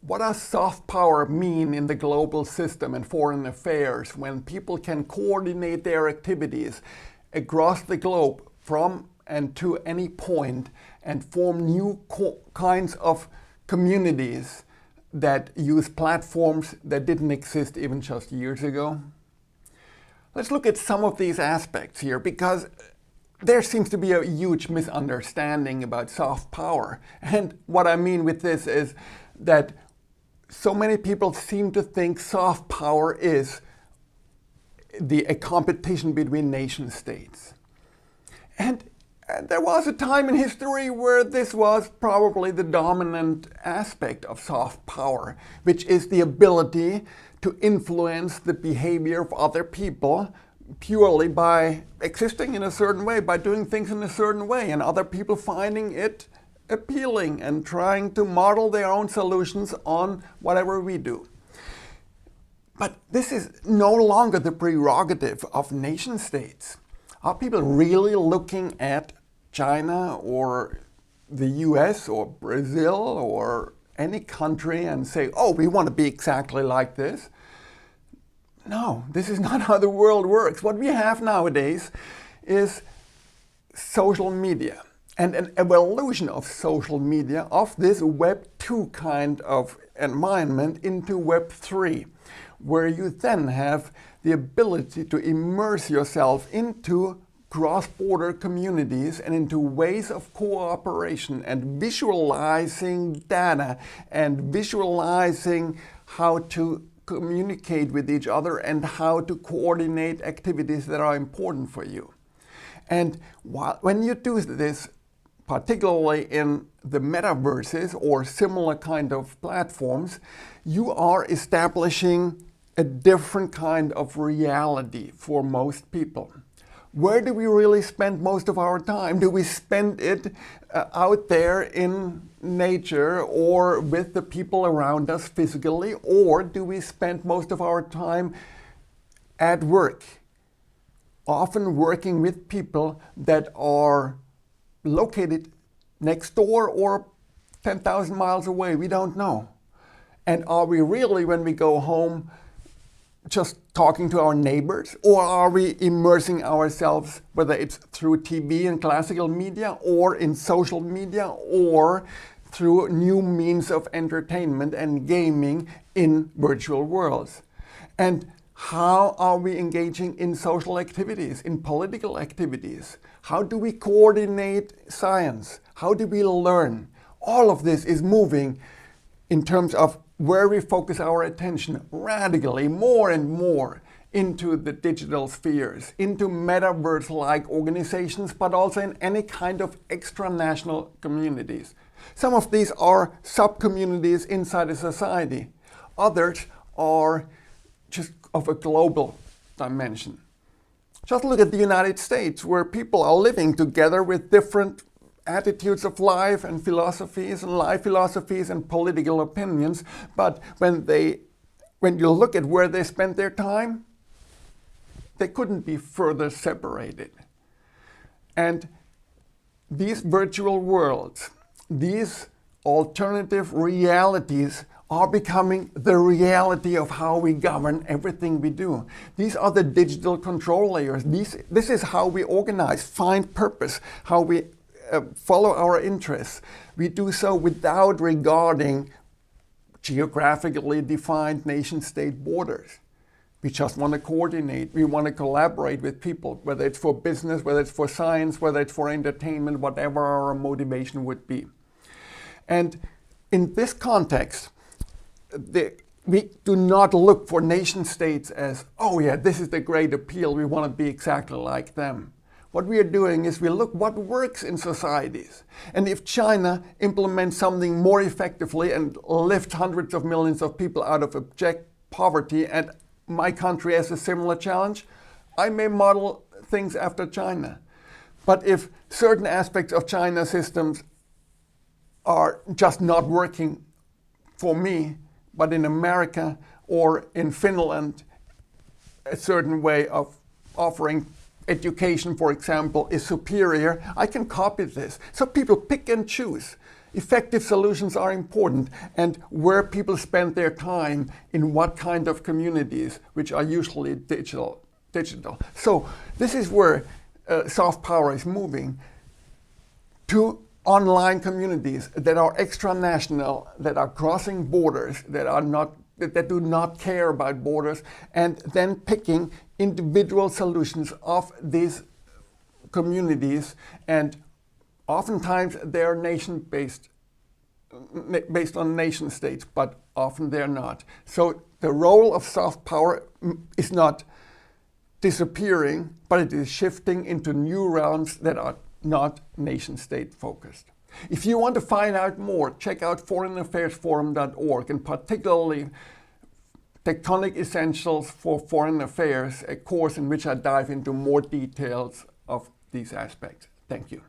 What does soft power mean in the global system and foreign affairs when people can coordinate their activities across the globe from and to any point and form new kinds of communities that use platforms that didn't exist even just years ago? Let's look at some of these aspects here, because there seems to be a huge misunderstanding about soft power. And what I mean with this is that so many people seem to think soft power is a competition between nation states. And there was a time in history where this was probably the dominant aspect of soft power, which is the ability to influence the behavior of other people purely by existing in a certain way, by doing things in a certain way, and other people finding it appealing and trying to model their own solutions on whatever we do. But this is no longer the prerogative of nation states. Are people really looking at China or the US or Brazil or any country and say, oh, we want to be exactly like this? No, this is not how the world works. What we have nowadays is social media and an evolution of social media of this Web 2 kind of environment into Web 3, where you then have the ability to immerse yourself into cross-border communities and into ways of cooperation and visualizing data and visualizing how to communicate with each other and how to coordinate activities that are important for you. And when you do this, particularly in the metaverses or similar kind of platforms, you are establishing a different kind of reality for most people. Where do we really spend most of our time? Do we spend it out there in nature or with the people around us physically, or do we spend most of our time at work, often working with people that are located next door or 10,000 miles away? We don't know. And are we really, when we go home, just talking to our neighbors, or are we immersing ourselves, whether it's through TV and classical media or in social media or through new means of entertainment and gaming in virtual worlds? And how are we engaging in social activities, in political activities? How do we coordinate science? How do we learn? All of this is moving in terms of where we focus our attention radically more and more into the digital spheres, into metaverse-like organizations, but also in any kind of extra-national communities. Some of these are sub-communities inside a society. Others are just of a global dimension. Just look at the United States, where people are living together with different attitudes of life and philosophies and political opinions, but when you look at where they spend their time, they couldn't be further separated. And these virtual worlds, these alternative realities are becoming the reality of how we govern everything we do. These are the digital control layers. This is how we organize, find purpose, how we follow our interests. We do so without regarding geographically defined nation-state borders. We just want to coordinate. We want to collaborate with people, whether it's for business, whether it's for science, whether it's for entertainment, whatever our motivation would be. And in this context, we do not look for nation-states as, oh yeah, this is the great appeal, we want to be exactly like them. What we are doing is we look what works in societies. And if China implements something more effectively and lift hundreds of millions of people out of abject poverty, and my country has a similar challenge, I may model things after China. But if certain aspects of China's systems are just not working for me, but in America or in Finland, a certain way of offering education, for example, is superior, I can copy this. So people pick and choose. effective solutions are important, and where people spend their time in what kind of communities, which are usually digital. So this is where soft power is moving to online communities that are extra-national, that are crossing borders, that do not care about borders, and then picking individual solutions of these communities, and oftentimes they're nation-based, based on nation states, but often they're not. So the role of soft power is not disappearing, but it is shifting into new realms that are not nation-state focused. If you want to find out more, check out foreignaffairsforum.org, and particularly Tectonic Essentials for Foreign Affairs, a course in which I dive into more details of these aspects. Thank you.